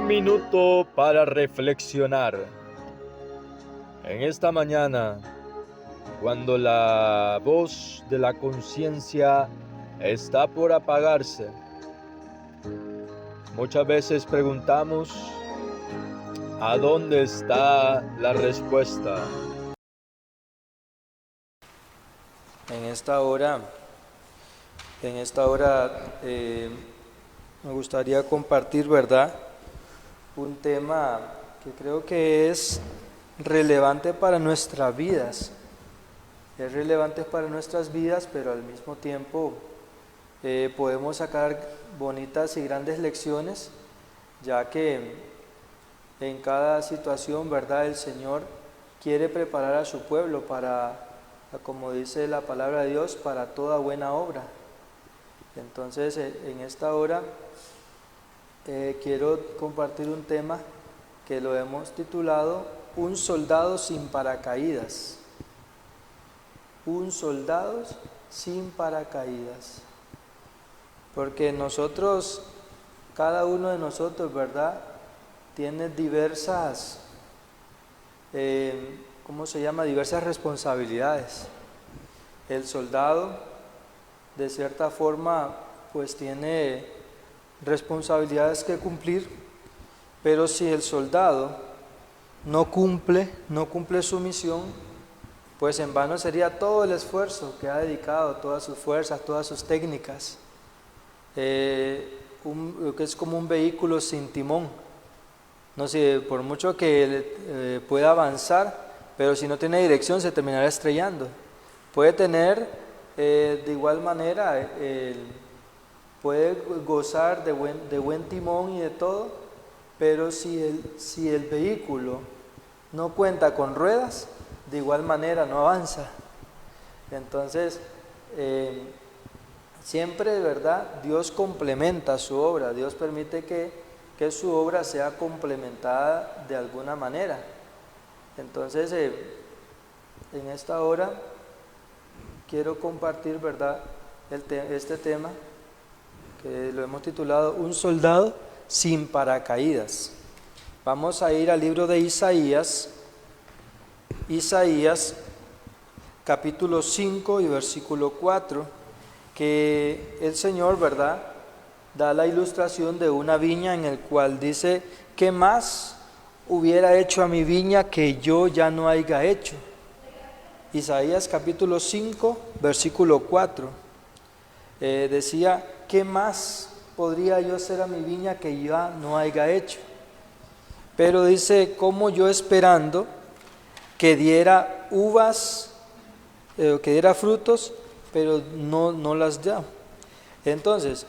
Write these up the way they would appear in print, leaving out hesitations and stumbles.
minuto para reflexionar. En esta mañana, cuando la voz de la conciencia está por apagarse, muchas veces preguntamos, ¿a dónde está la respuesta? En esta hora me gustaría compartir, ¿verdad?, un tema que creo que es relevante para nuestras vidas. Es relevante para nuestras vidas, pero al mismo tiempo podemos sacar bonitas y grandes lecciones, ya que en cada situación, ¿verdad?, el Señor quiere preparar a su pueblo para, como dice la palabra de Dios, para toda buena obra. Entonces, en esta hora quiero compartir un tema que lo hemos titulado Un soldado sin paracaídas. Un soldado sin paracaídas. Porque nosotros, cada uno de nosotros, ¿verdad?, tiene diversas, diversas responsabilidades. El soldado, de cierta forma, pues tiene responsabilidades que cumplir, pero si el soldado no cumple su misión, pues en vano sería todo el esfuerzo que ha dedicado, todas sus fuerzas, todas sus técnicas. Que es como un vehículo sin timón. No sé, por mucho que pueda avanzar, pero si no tiene dirección se terminará estrellando. Puede tener de igual manera, puede gozar de buen timón y de todo, pero si el vehículo no cuenta con ruedas, de igual manera no avanza. Entonces, siempre, ¿verdad?, Dios complementa su obra, Dios permite que su obra sea complementada de alguna manera. Entonces, en esta hora quiero compartir, ¿verdad?, este tema que lo hemos titulado Un soldado sin paracaídas. Vamos a ir al libro de Isaías capítulo 5 y versículo 4, que el Señor, ¿verdad?, da la ilustración de una viña en el cual dice: ¿qué más hubiera hecho a mi viña que yo ya no haya hecho? Isaías capítulo 5, versículo 4, decía: ¿qué más podría yo hacer a mi viña que ya no haya hecho? Pero dice: como yo esperando que diera uvas, que diera frutos, pero no las da. Entonces,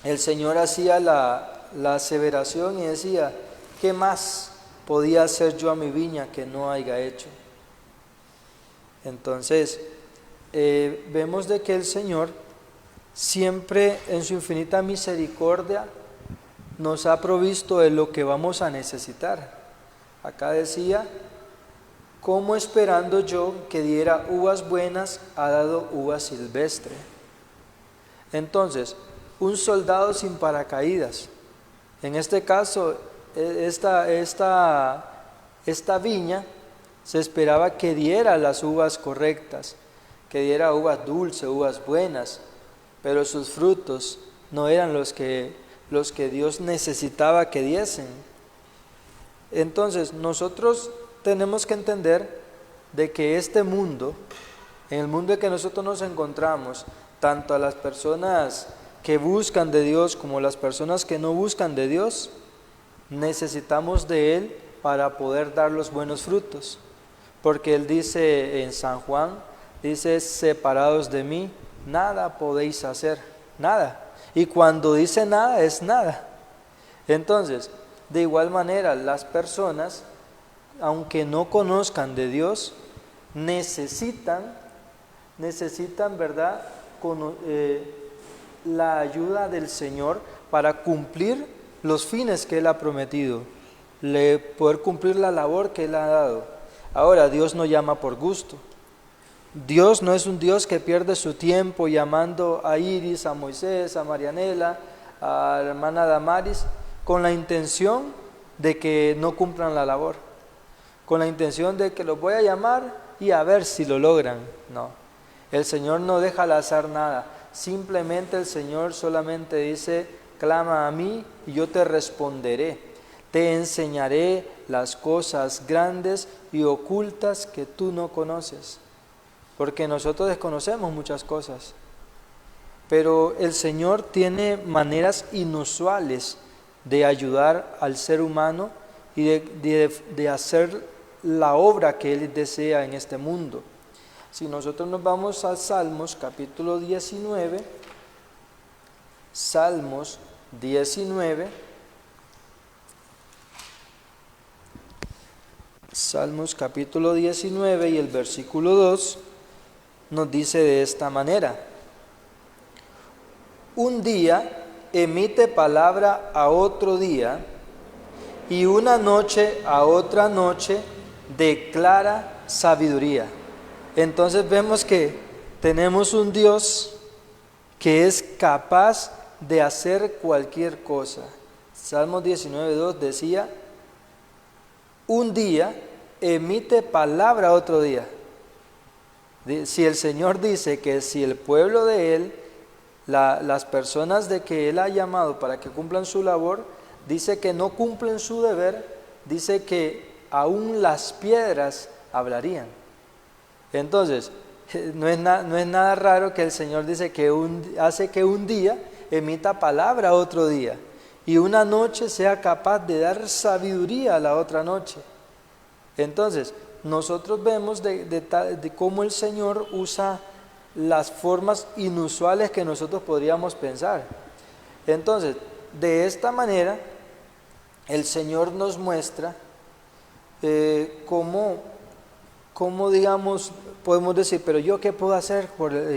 el Señor hacía la aseveración y decía: ¿qué más podía hacer yo a mi viña que no haya hecho? Entonces, vemos de que el Señor siempre en su infinita misericordia nos ha provisto de lo que vamos a necesitar. Acá decía: como esperando yo que diera uvas buenas, ha dado uvas silvestre. Entonces, un soldado sin paracaídas. En este caso, esta viña se esperaba que diera las uvas correctas, que diera uvas dulces, uvas buenas, pero sus frutos no eran los que Dios necesitaba que diesen. Entonces, nosotros tenemos que entender de que este mundo, en el mundo en que nosotros nos encontramos, tanto a las personas que buscan de Dios como las personas que no buscan de Dios, necesitamos de Él para poder dar los buenos frutos. Porque Él dice en San Juan, dice: separados de mí, nada podéis hacer, nada. Y cuando dice nada, es nada. Entonces, de igual manera, las personas, aunque no conozcan de Dios, necesitan, ¿verdad?, la ayuda del Señor para cumplir los fines que Él ha prometido, poder cumplir la labor que Él ha dado. Ahora, Dios no llama por gusto. Dios no es un Dios que pierde su tiempo llamando a Iris, a Moisés, a Marianela, a la hermana Damaris, con la intención de que no cumplan la labor, con la intención de que los voy a llamar y a ver si lo logran. No, el Señor no deja al azar nada, simplemente el Señor solamente dice: clama a mí y yo te responderé, te enseñaré las cosas grandes y ocultas que tú no conoces, porque nosotros desconocemos muchas cosas, pero el Señor tiene maneras inusuales de ayudar al ser humano y de hacer la obra que Él desea en este mundo. Si nosotros nos vamos a Salmos capítulo 19, Salmos 19, Salmos capítulo 19 y el versículo 2 nos dice de esta manera: un día emite palabra a otro día, y una noche a otra noche declara sabiduría. Entonces vemos que tenemos un Dios que es capaz de hacer cualquier cosa. Salmos 19:2 decía: un día emite palabra a otro día. Si el Señor dice que si el pueblo de Él, las personas de que Él ha llamado para que cumplan su labor, dice que no cumplen su deber, dice que aún las piedras hablarían. Entonces, no es nada raro que el Señor dice que hace que un día emita palabra a otro día, y una noche sea capaz de dar sabiduría a la otra noche. Entonces, nosotros vemos de cómo el Señor usa las formas inusuales que nosotros podríamos pensar. Entonces, de esta manera, el Señor nos muestra cómo, digamos, podemos decir: pero yo ¿qué puedo hacer?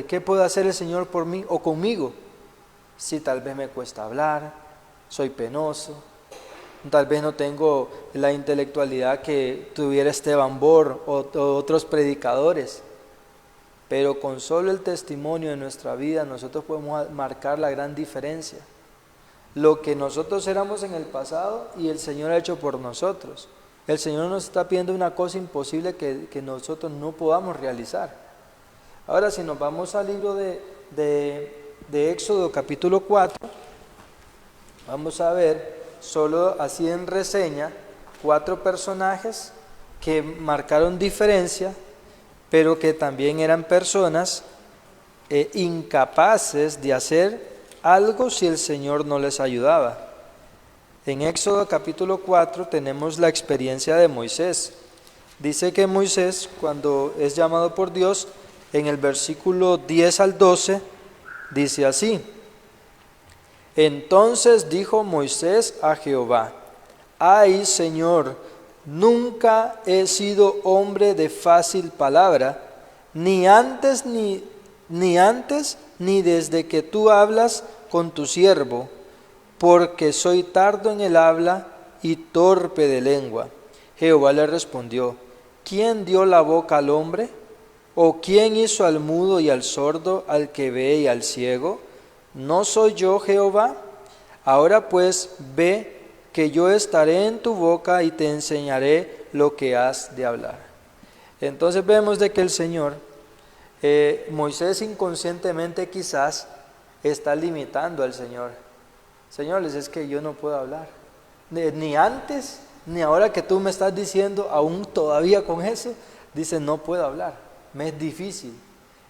¿Qué puede hacer el Señor por mí o conmigo? Si tal vez me cuesta hablar, soy penoso, tal vez no tengo la intelectualidad que tuviera Esteban Bor o otros predicadores, pero con solo el testimonio de nuestra vida nosotros podemos marcar la gran diferencia. Lo que nosotros éramos en el pasado y el Señor ha hecho por nosotros. El Señor nos está pidiendo una cosa imposible que nosotros no podamos realizar. Ahora, si nos vamos al libro de Éxodo capítulo 4, vamos a ver, solo así en reseña, 4 personajes que marcaron diferencia, pero que también eran personas incapaces de hacer algo si el Señor no les ayudaba. En Éxodo capítulo 4 tenemos la experiencia de Moisés. Dice que Moisés, cuando es llamado por Dios, en el versículo 10 al 12, dice así: entonces dijo Moisés a Jehová: ay, Señor, nunca he sido hombre de fácil palabra, ni antes ni desde que tú hablas con tu siervo, porque soy tardo en el habla y torpe de lengua. Jehová le respondió: ¿quién dio la boca al hombre? ¿O quién hizo al mudo y al sordo, al que ve y al ciego? ¿No soy yo Jehová? Ahora pues ve que yo estaré en tu boca y te enseñaré lo que has de hablar. Entonces vemos de que el Señor, Moisés inconscientemente quizás está limitando al Señor. Señores, es que yo no puedo hablar, ni antes ni ahora que tú me estás diciendo, aún todavía con eso, dice: no puedo hablar, me es difícil.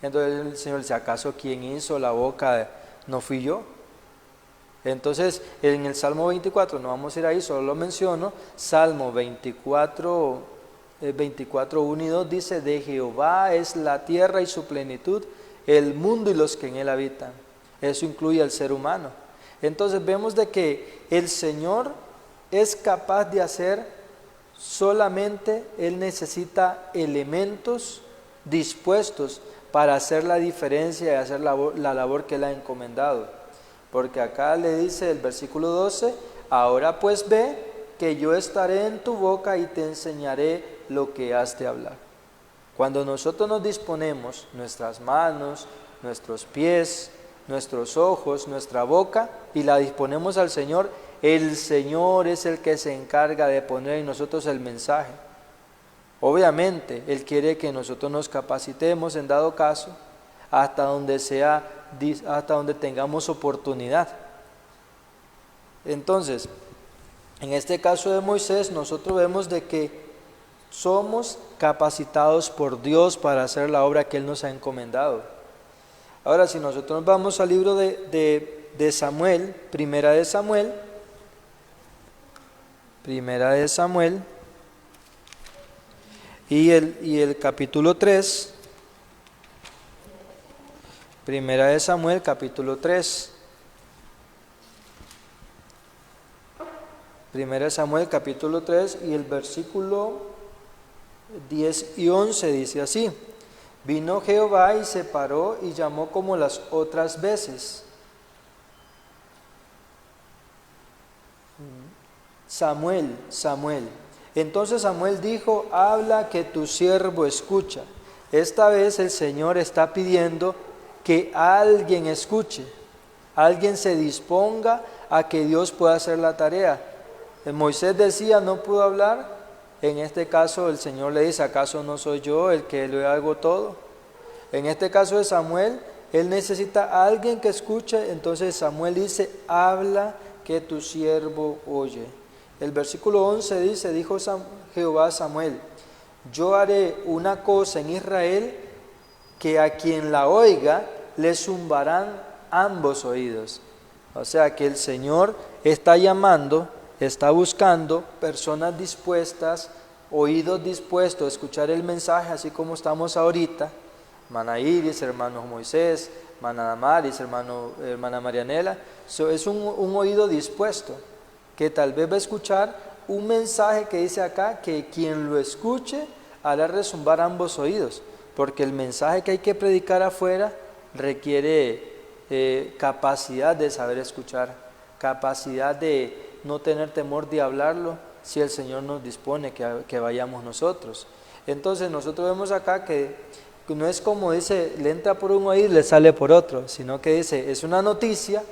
Entonces el Señor dice: ¿acaso quien hizo la boca no fui yo? Entonces en el Salmo 24, no vamos a ir ahí, solo lo menciono. Salmo 24, 1 y 2 dice: de Jehová es la tierra y su plenitud, el mundo y los que en él habitan. Eso incluye al ser humano. Entonces vemos de que el Señor es capaz de hacer, solamente Él necesita elementos dispuestos para hacer la diferencia y hacer la labor que Él ha encomendado. Porque acá le dice el versículo 12: ahora pues ve que yo estaré en tu boca y te enseñaré lo que has de hablar. Cuando nosotros nos disponemos, nuestras manos, nuestros pies, nuestros ojos, nuestra boca, y la disponemos al Señor, El Señor es el que se encarga de poner en nosotros el mensaje. Obviamente, Él quiere que nosotros nos capacitemos en dado caso hasta donde tengamos oportunidad. Entonces, en este caso de Moisés, nosotros vemos de que somos capacitados por Dios para hacer la obra que Él nos ha encomendado. Ahora, si nosotros nos vamos al libro de Samuel, Primera de Samuel, y el capítulo 3, Primera de Samuel, capítulo 3. Primera de Samuel, capítulo 3, y el versículo 10 y 11 dice así: Vino Jehová y se paró y llamó como las otras veces: Samuel, Samuel. Entonces Samuel dijo: habla, que tu siervo escucha. Esta vez el Señor está pidiendo que alguien escuche, alguien se disponga a que Dios pueda hacer la tarea. Moisés decía: no pudo hablar. En este caso el Señor le dice: ¿acaso no soy yo el que lo hago todo? En este caso de Samuel, él necesita a alguien que escuche. Entonces Samuel dice: habla, que tu siervo oye. El versículo 11 dice: dijo Jehová a Samuel: yo haré una cosa en Israel, que a quien la oiga le zumbarán ambos oídos. O sea que el Señor está llamando, está buscando personas dispuestas, oídos dispuestos a escuchar el mensaje, así como estamos ahorita. Hermana Iris, hermano Moisés, hermana Damaris, hermana Marianela. Es un oído dispuesto, que tal vez va a escuchar un mensaje que dice acá, que quien lo escuche hará resumbar ambos oídos, porque el mensaje que hay que predicar afuera requiere capacidad de saber escuchar, capacidad de no tener temor de hablarlo, si el Señor nos dispone que vayamos nosotros. Entonces nosotros vemos acá que no es como dice, le entra por un oído y le sale por otro, sino que dice, es una noticia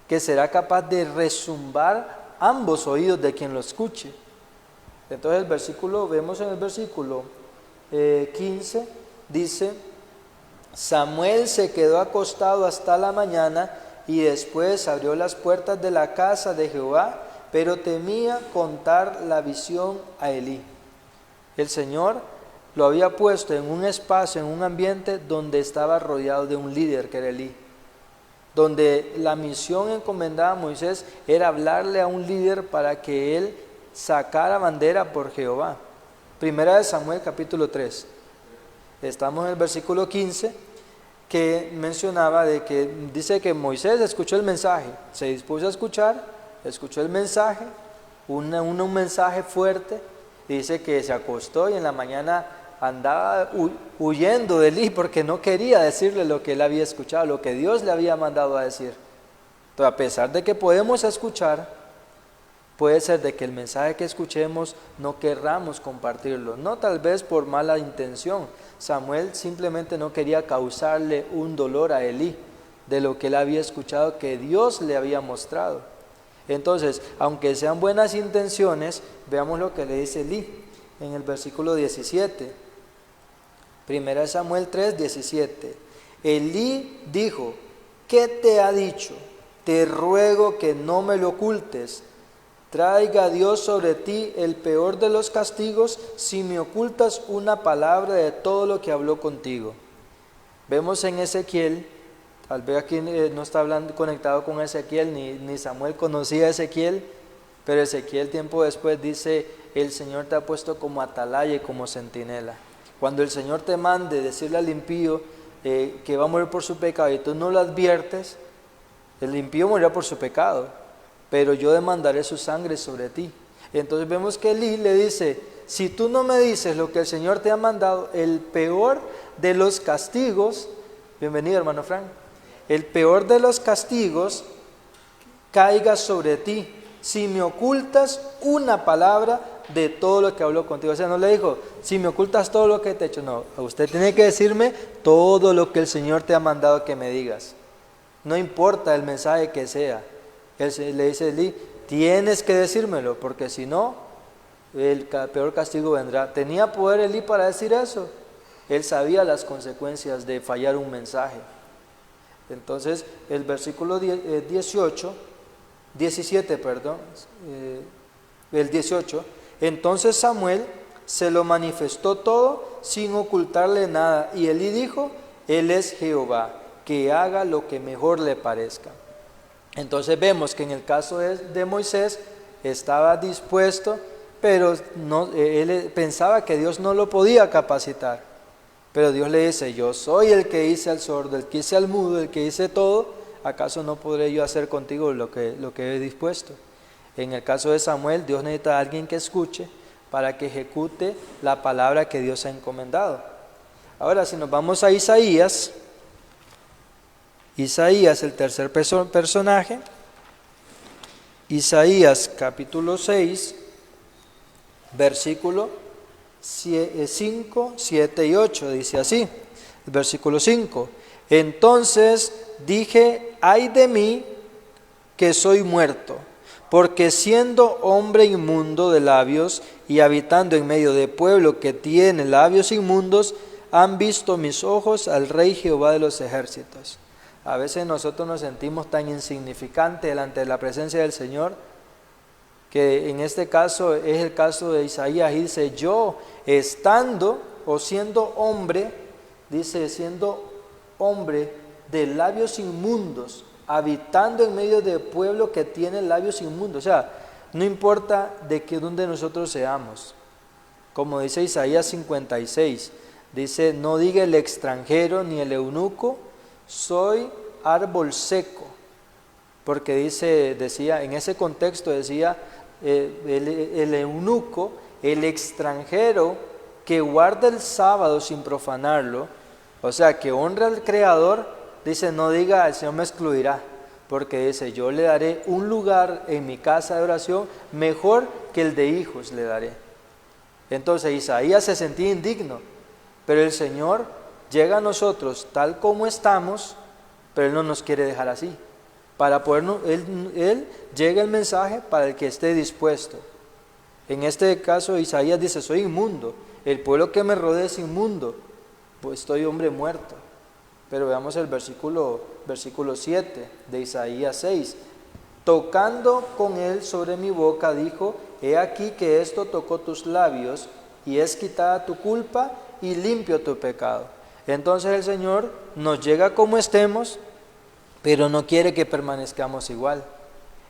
que será capaz de resumbar ambos oídos de quien lo escuche. Entonces vemos en el versículo 15, dice: Samuel se quedó acostado hasta la mañana, y después abrió las puertas de la casa de Jehová, pero temía contar la visión a Elí. El Señor lo había puesto en un espacio, en un ambiente donde estaba rodeado de un líder que era Elí, donde la misión encomendada a Moisés era hablarle a un líder para que él sacara bandera por Jehová. Primera de Samuel, capítulo 3. Estamos en el versículo 15, que mencionaba de que dice que Moisés escuchó el mensaje, se dispuso a escuchar, escuchó el mensaje, un mensaje fuerte, y dice que se acostó y en la mañana andaba huyendo de Elí porque no quería decirle lo que él había escuchado, lo que Dios le había mandado a decir. Entonces, a pesar de que podemos escuchar, puede ser de que el mensaje que escuchemos no querramos compartirlo, no tal vez por mala intención. Samuel simplemente no quería causarle un dolor a Elí de lo que él había escuchado que Dios le había mostrado. Entonces, aunque sean buenas intenciones, veamos lo que le dice Elí en el versículo 17. Primera de Samuel 3, 17. Elí dijo: ¿qué te ha dicho? Te ruego que no me lo ocultes. Traiga Dios sobre ti el peor de los castigos si me ocultas una palabra de todo lo que habló contigo. Vemos en Ezequiel, tal vez aquí no está conectado con Ezequiel, ni Samuel conocía a Ezequiel, pero Ezequiel tiempo después dice: el Señor te ha puesto como atalaya y como centinela. Cuando el Señor te mande decirle al impío que va a morir por su pecado y tú no lo adviertes, el impío morirá por su pecado, pero yo demandaré su sangre sobre ti. Entonces vemos que Elí le dice: si tú no me dices lo que el Señor te ha mandado, el peor de los castigos, bienvenido hermano Frank, el peor de los castigos caiga sobre ti si me ocultas una palabra de todo lo que habló contigo. O sea, no le dijo: si me ocultas todo lo que te he hecho. No, usted tiene que decirme todo lo que el Señor te ha mandado que me digas. No importa el mensaje que sea. Él le dice a Elí: tienes que decírmelo, porque si no, el peor castigo vendrá. ¿Tenía poder Elí para decir eso? Él sabía las consecuencias de fallar un mensaje. Entonces, el versículo 17, el 18, entonces Samuel se lo manifestó todo sin ocultarle nada, y Elí dijo, Él es Jehová, que haga lo que mejor le parezca. Entonces vemos que en el caso de Moisés estaba dispuesto, pero él pensaba que Dios no lo podía capacitar. Pero Dios le dice, yo soy el que hice al sordo, el que hice al mudo, el que hice todo, ¿acaso no podré yo hacer contigo lo que he dispuesto? En el caso de Samuel, Dios necesita a alguien que escuche para que ejecute la palabra que Dios ha encomendado. Ahora, si nos vamos a Isaías, el tercer personaje, Isaías capítulo 6, versículo 5, 7 y 8, dice así, el versículo 5, entonces dije, ay de mí que soy muerto, porque siendo hombre inmundo de labios y habitando en medio de pueblo que tiene labios inmundos, han visto mis ojos al Rey Jehová de los ejércitos. A veces nosotros nos sentimos tan insignificantes delante de la presencia del Señor, que en este caso es el caso de Isaías, y dice, yo estando o siendo hombre, dice, siendo hombre de labios inmundos, habitando en medio de pueblo que tiene labios inmundos. O sea, no importa de qué donde nosotros seamos, como dice Isaías 56, dice, no diga el extranjero ni el eunuco, soy árbol seco, porque decía, en ese contexto decía, el eunuco, el extranjero que guarda el sábado sin profanarlo, o sea, que honra al Creador, dice, no diga, el Señor me excluirá, porque dice, yo le daré un lugar en mi casa de oración mejor que el de hijos le daré. Entonces Isaías se sentía indigno, pero el Señor llega a nosotros tal como estamos, pero Él no nos quiere dejar así. Para podernos, él llega el mensaje para el que esté dispuesto. En este caso Isaías dice, soy inmundo, el pueblo que me rodea es inmundo, pues estoy hombre muerto. Pero veamos el versículo 7 de Isaías 6. Tocando con él sobre mi boca, dijo, he aquí que esto tocó tus labios, y es quitada tu culpa y limpio tu pecado. Entonces el Señor nos llega como estemos, pero no quiere que permanezcamos igual.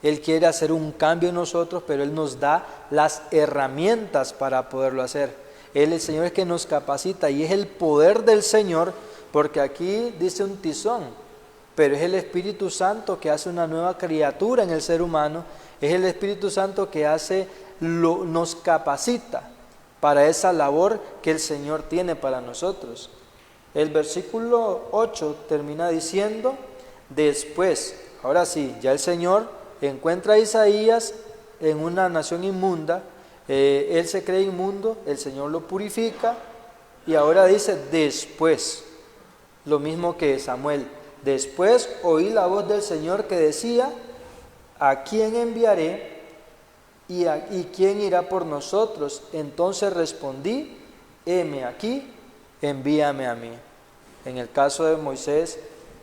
Él quiere hacer un cambio en nosotros, pero Él nos da las herramientas para poderlo hacer. El Señor es que nos capacita, y es el poder del Señor, porque aquí dice un tizón, pero es el Espíritu Santo que hace una nueva criatura en el ser humano, es el Espíritu Santo que nos capacita para esa labor que el Señor tiene para nosotros. El versículo 8 termina diciendo, después, ahora sí, ya el Señor encuentra a Isaías en una nación inmunda, él se cree inmundo, el Señor lo purifica, y ahora dice después, lo mismo que Samuel, después oí la voz del Señor que decía, ¿a quién enviaré y quién irá por nosotros? Entonces respondí, heme aquí, envíame a mí. En el caso de Moisés,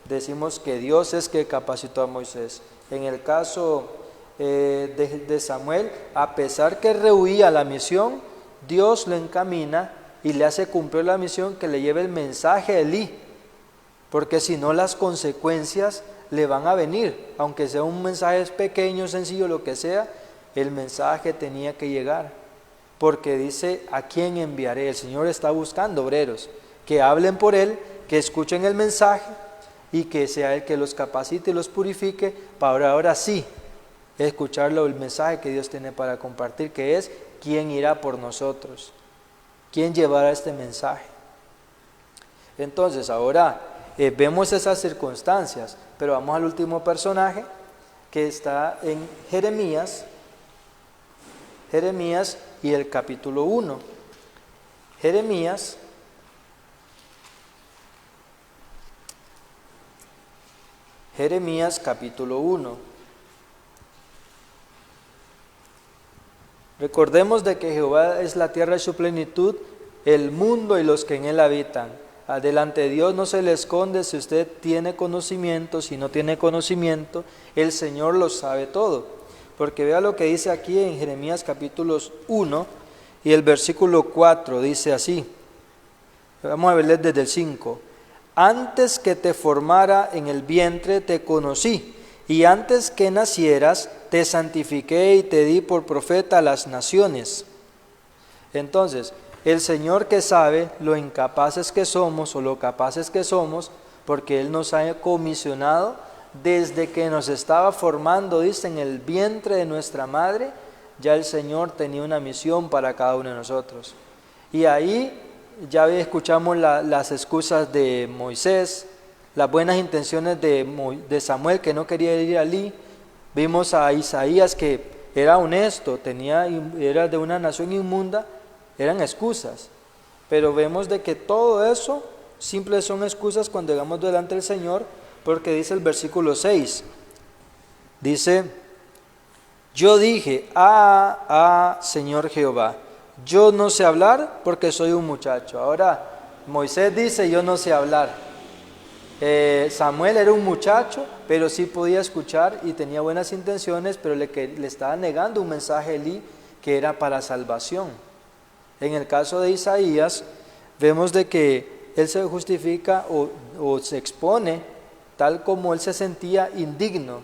decimos que Dios es que capacitó a Moisés. En el caso de Samuel, a pesar que rehuía la misión, Dios lo encamina y le hace cumplir la misión, que le lleve el mensaje a Elí, porque si no las consecuencias le van a venir, aunque sea un mensaje pequeño, sencillo, lo que sea, el mensaje tenía que llegar, porque dice, ¿a quién enviaré? El Señor está buscando obreros que hablen por Él, que escuchen el mensaje, y que sea Él que los capacite y los purifique para ahora sí escucharlo, el mensaje que Dios tiene para compartir, que es, ¿quién irá por nosotros? ¿Quién llevará este mensaje? Entonces ahora vemos esas circunstancias, pero vamos al último personaje que está en Jeremías y el capítulo 1. Jeremías capítulo 1. Recordemos de que Jehová es la tierra y su plenitud, el mundo y los que en él habitan. Delante de Dios no se le esconde si usted tiene conocimiento, si no tiene conocimiento, el Señor lo sabe todo. Porque vea lo que dice aquí en Jeremías capítulos 1 y el versículo 4, dice así. Vamos a verles desde el 5. Antes que te formara en el vientre te conocí, y antes que nacieras te santifiqué y te di por profeta a las naciones. Entonces, el Señor que sabe lo incapaces que somos o lo capaces que somos, porque Él nos ha comisionado desde que nos estaba formando, dice, en el vientre de nuestra madre, ya el Señor tenía una misión para cada uno de nosotros. Y ahí ya escuchamos las excusas de Moisés, las buenas intenciones de Samuel, que no quería ir a Elí. Vimos a Isaías, que era honesto, era de una nación inmunda, eran excusas. Pero vemos de que todo eso simples son excusas cuando llegamos delante del Señor, porque dice el versículo 6, dice, yo dije, Señor Jehová, yo no sé hablar porque soy un muchacho. Ahora, Moisés dice, yo no sé hablar. Samuel era un muchacho, pero sí podía escuchar y tenía buenas intenciones, pero le estaba negando un mensaje a Elí que era para salvación. En el caso de Isaías, vemos de que él se justifica o se expone tal como él se sentía indigno.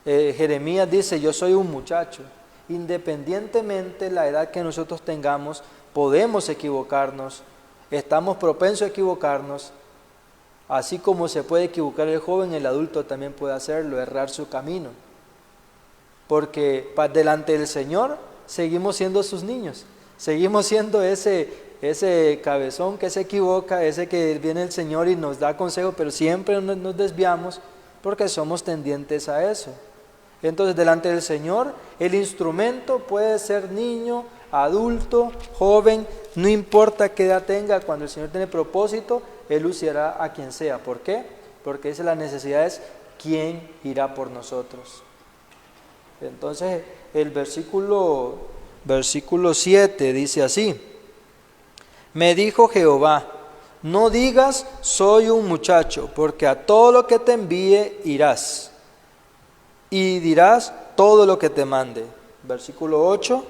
Jeremías dice, yo soy un muchacho. Independientemente de la edad que nosotros tengamos, podemos equivocarnos, estamos propensos a equivocarnos. Así como se puede equivocar el joven, el adulto también puede hacerlo, errar su camino. Porque delante del Señor seguimos siendo sus niños, seguimos siendo ese cabezón que se equivoca, ese que viene el Señor y nos da consejo, pero siempre nos desviamos porque somos tendientes a eso. Entonces, delante del Señor, el instrumento puede ser niño, adulto, joven, no importa qué edad tenga, cuando el Señor tiene propósito, Él usará a quien sea. ¿Por qué? Porque esa es la necesidad, es quién irá por nosotros. Entonces, el versículo 7 dice así, me dijo Jehová, no digas soy un muchacho, porque a todo lo que te envíe irás. Y dirás todo lo que te mande. Versículo 8,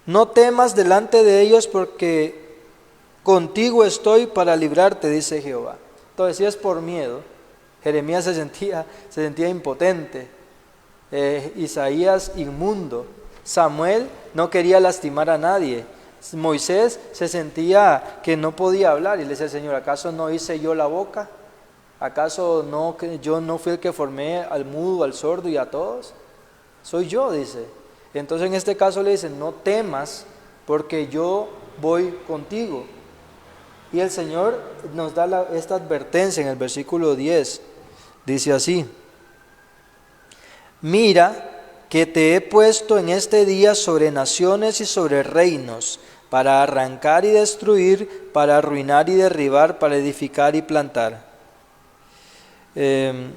no temas delante de ellos porque contigo estoy para librarte, dice Jehová. Entonces, si es por miedo, Jeremías se sentía impotente, Isaías inmundo, Samuel no quería lastimar a nadie, Moisés se sentía que no podía hablar y le decía al Señor, ¿acaso no hice yo la boca? ¿Acaso yo no fui el que formé al mudo, al sordo y a todos? Soy yo, dice. Entonces en este caso le dice, no temas porque yo voy contigo. Y el Señor nos da esta advertencia en el versículo 10. Dice así, mira que te he puesto en este día sobre naciones y sobre reinos, para arrancar y destruir, para arruinar y derribar, para edificar y plantar. El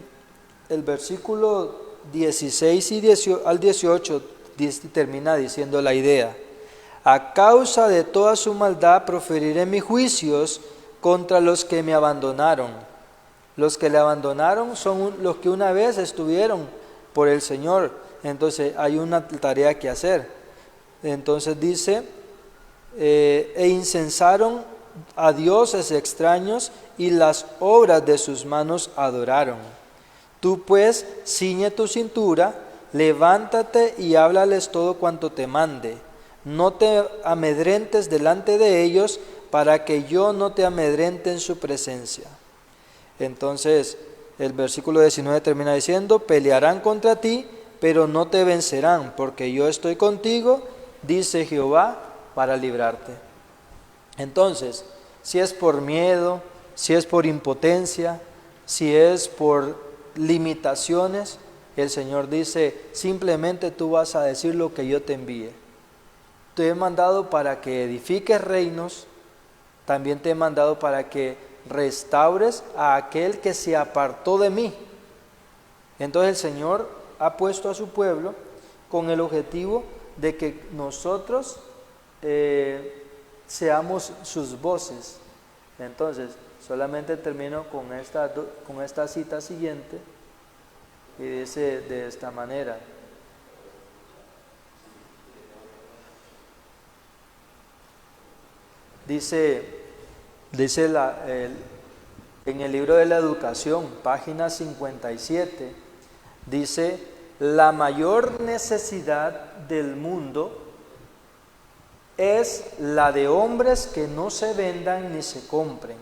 versículo 16 al 18 termina diciendo la idea. A causa de toda su maldad proferiré mis juicios contra los que me abandonaron. Los que le abandonaron son los que una vez estuvieron por el Señor. Entonces hay una tarea que hacer. Entonces dice, e incensaron a dioses extraños y las obras de sus manos adoraron. Tú pues ciñe tu cintura, levántate y háblales todo cuanto te mande. No te amedrentes delante de ellos, para que yo no te amedrente en su presencia. Entonces el versículo 19 termina diciendo, pelearán contra ti, pero no te vencerán, porque yo estoy contigo, dice Jehová, para librarte. Entonces, si es por miedo, si es por impotencia, si es por limitaciones, el Señor dice, simplemente tú vas a decir lo que yo te envíe. Te he mandado para que edifiques reinos, también te he mandado para que restaures a aquel que se apartó de mí. Entonces el Señor ha puesto a su pueblo con el objetivo de que nosotros seamos sus voces. Entonces, solamente termino con esta cita siguiente y dice de esta manera. Dice en el libro de la educación, página 57, dice: la mayor necesidad del mundo es la de hombres que no se vendan ni se compren,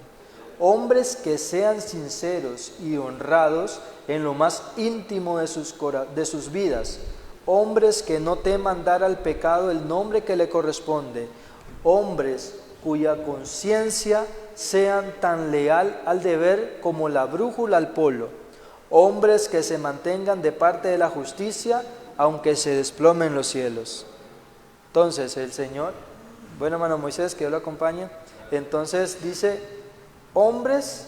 hombres que sean sinceros y honrados en lo más íntimo de sus vidas, hombres que no teman dar al pecado el nombre que le corresponde, hombres cuya conciencia sean tan leal al deber como la brújula al polo, hombres que se mantengan de parte de la justicia aunque se desplomen los cielos. Entonces el Señor, bueno, hermano Moisés, que Dios lo acompañe, entonces dice, hombres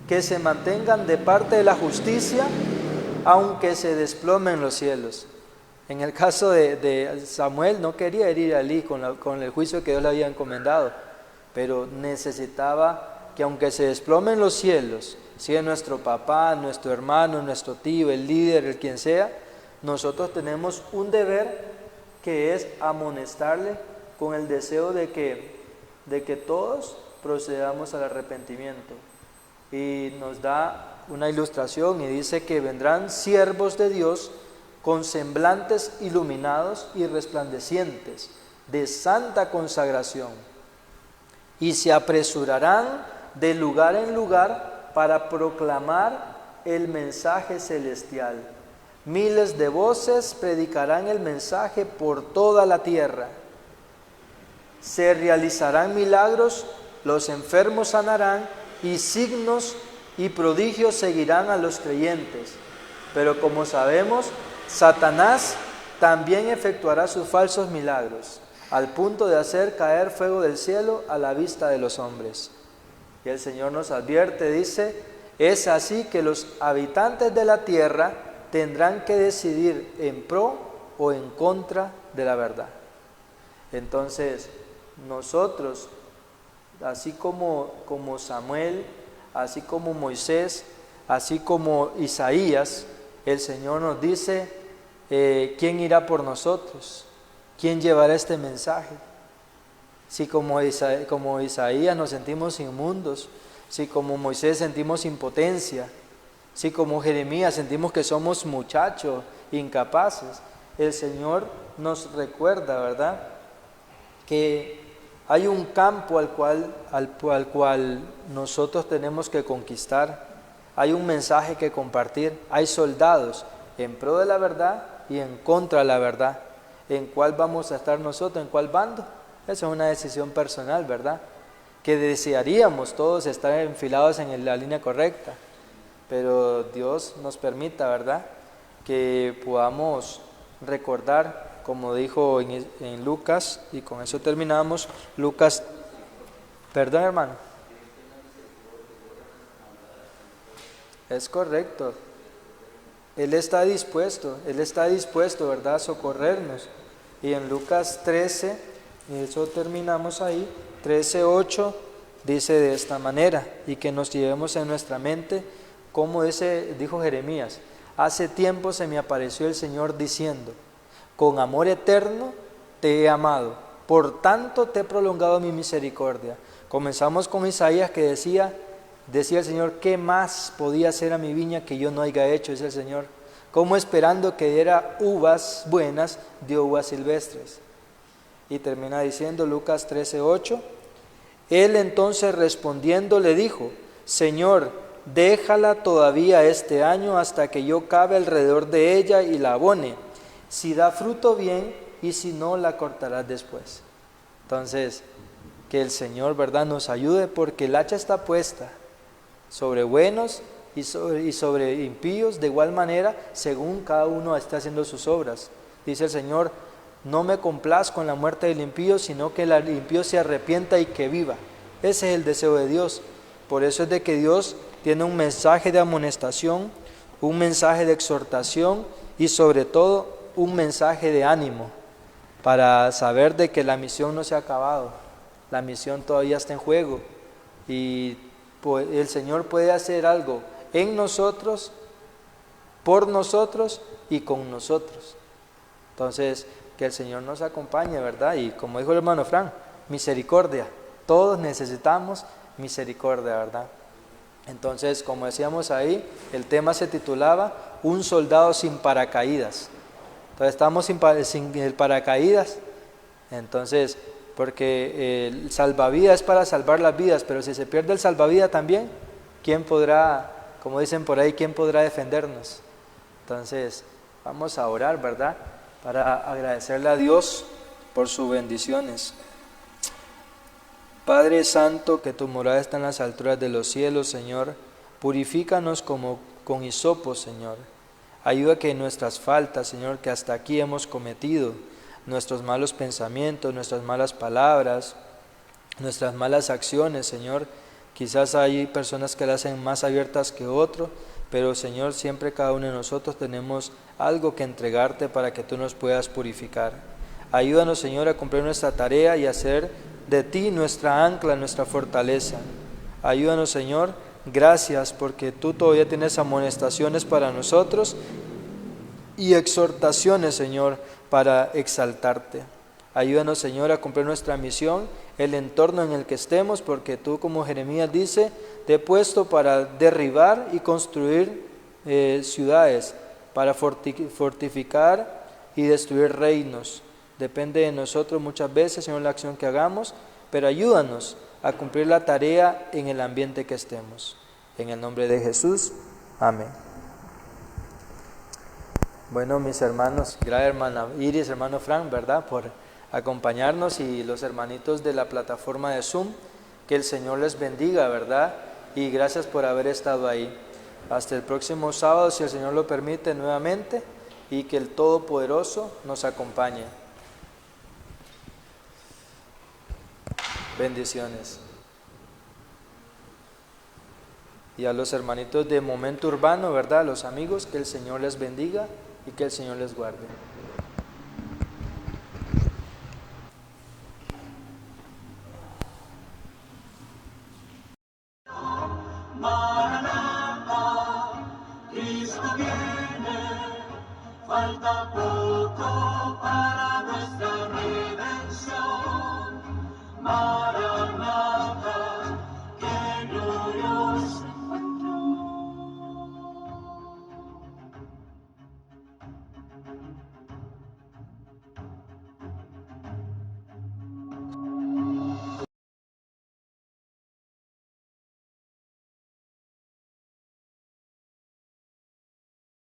que se mantengan de parte de la justicia aunque se desplomen los cielos. En el caso de Samuel, no quería herir a Elí con el juicio que Dios le había encomendado, pero necesitaba que aunque se desplomen los cielos, si es nuestro papá, nuestro hermano, nuestro tío, el líder, el quien sea, nosotros tenemos un deber que es amonestarle con el deseo de que todos procedamos al arrepentimiento. Y nos da una ilustración y dice que vendrán siervos de Dios con semblantes iluminados y resplandecientes, de santa consagración, y se apresurarán de lugar en lugar para proclamar el mensaje celestial. Miles de voces predicarán el mensaje por toda la tierra. Se realizarán milagros, los enfermos sanarán, y signos y prodigios seguirán a los creyentes. Pero como sabemos, Satanás también efectuará sus falsos milagros, al punto de hacer caer fuego del cielo a la vista de los hombres. Y el Señor nos advierte, dice, es así que los habitantes de la tierra tendrán que decidir en pro o en contra de la verdad. Entonces, nosotros, así como Samuel, así como Moisés, así como Isaías, el Señor nos dice, ¿quién irá por nosotros? ¿Quién llevará este mensaje? Si como Isaías nos sentimos inmundos, si como Moisés sentimos impotencia, si como Jeremías sentimos que somos muchachos, incapaces, el Señor nos recuerda, ¿verdad?, que hay un campo al cual nosotros tenemos que conquistar, hay un mensaje que compartir, hay soldados en pro de la verdad y en contra de la verdad. ¿En cuál vamos a estar nosotros? ¿En cuál bando? Esa es una decisión personal, ¿verdad? Que desearíamos todos estar enfilados en la línea correcta, pero Dios nos permita, ¿verdad?, que podamos recordar, como dijo en Lucas, y con eso terminamos, Lucas, perdón hermano, es correcto, Él está dispuesto, ¿verdad?, a socorrernos. Y en Lucas 13, y eso terminamos ahí, 13:8, dice de esta manera, y que nos llevemos en nuestra mente, como dijo Jeremías, hace tiempo se me apareció el Señor diciendo, con amor eterno te he amado, por tanto te he prolongado mi misericordia. Comenzamos con Isaías que decía el Señor, ¿qué más podía hacer a mi viña que yo no haya hecho? Dice el Señor, como esperando que diera uvas buenas, dio uvas silvestres. Y termina diciendo Lucas 13:8, Él entonces respondiendo le dijo, Señor, déjala todavía este año hasta que yo cabe alrededor de ella y la abone. Si da fruto bien, y si no, la cortarás después. Entonces, que el Señor, ¿verdad?, nos ayude, porque el hacha está puesta sobre buenos y sobre impíos, de igual manera, según cada uno está haciendo sus obras. Dice el Señor, no me complazco en la muerte del impío, sino que el impío se arrepienta y que viva. Ese es el deseo de Dios. Por eso es de que Dios tiene un mensaje de amonestación, un mensaje de exhortación y sobre todo un mensaje de ánimo para saber de que la misión no se ha acabado, la misión todavía está en juego y el Señor puede hacer algo en nosotros, por nosotros y con nosotros. Entonces, que el Señor nos acompañe, ¿verdad? Y como dijo el hermano Fran, misericordia. Todos necesitamos misericordia, ¿verdad? Entonces, como decíamos ahí, el tema se titulaba Un soldado sin paracaídas. Entonces, estamos sin el paracaídas. Entonces, porque el salvavidas es para salvar las vidas, pero si se pierde el salvavidas también, ¿quién podrá, como dicen por ahí, quién podrá defendernos? Entonces, vamos a orar, ¿verdad? Para agradecerle a Dios por sus bendiciones. Padre Santo, que tu morada está en las alturas de los cielos, Señor, purifícanos como con hisopo, Señor. Ayuda que nuestras faltas, Señor, que hasta aquí hemos cometido, nuestros malos pensamientos, nuestras malas palabras, nuestras malas acciones, Señor, quizás hay personas que las hacen más abiertas que otros, pero Señor, siempre cada uno de nosotros tenemos algo que entregarte para que tú nos puedas purificar. Ayúdanos, Señor, a cumplir nuestra tarea y hacer de ti nuestra ancla, nuestra fortaleza. Ayúdanos, Señor, gracias porque tú todavía tienes amonestaciones para nosotros y exhortaciones, Señor, para exaltarte. Ayúdanos, Señor, a cumplir nuestra misión, el entorno en el que estemos, porque tú, como Jeremías dice, te he puesto para derribar y construir ciudades, para fortificar y destruir reinos. Depende de nosotros muchas veces, Señor, la acción que hagamos, pero ayúdanos a cumplir la tarea en el ambiente que estemos. En el nombre de Jesús, amén. Bueno, mis hermanos, gracias hermana Iris, hermano Frank, ¿verdad?, por acompañarnos, y los hermanitos de la plataforma de Zoom, que el Señor les bendiga, ¿verdad? Y gracias por haber estado ahí. Hasta el próximo sábado, si el Señor lo permite, nuevamente, y que el Todopoderoso nos acompañe. Bendiciones. Y a los hermanitos de Momento Urbano, ¿verdad?, los amigos, que el Señor les bendiga y que el Señor les guarde.